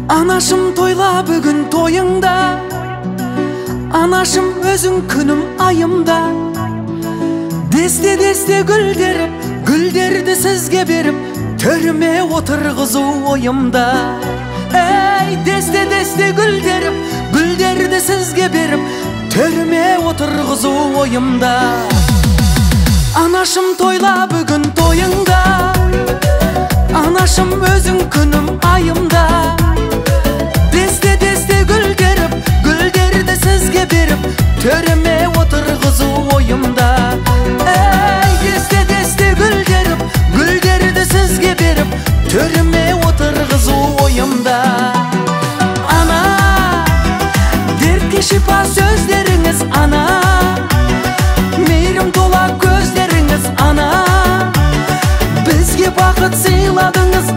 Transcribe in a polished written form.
Anашым тойла бүгін тойыңда, анашым өзің күнім айымда. Десте гүлдеріп, гүлдерді сізге беріп, төріме отырғызу ойымда. Ей, десте гүлдеріп, гүлдерді сізге беріп, төріме отырғызу ойымда. Анашым тойла бүгін тойыңда, анашым өзің күнім айымда. Десте гүлдеріп, гүлдерді сізге беріп, төріме отырғызу ойымда. Ей, десте гүлдеріп, гүлдерді сізге беріп, төріме отырғызу ойымда. Ана, дертке шипа сөздеріңіз, ана, мейірім тола көздеріңіз, ана, бізге бақыт сыйладыңыз,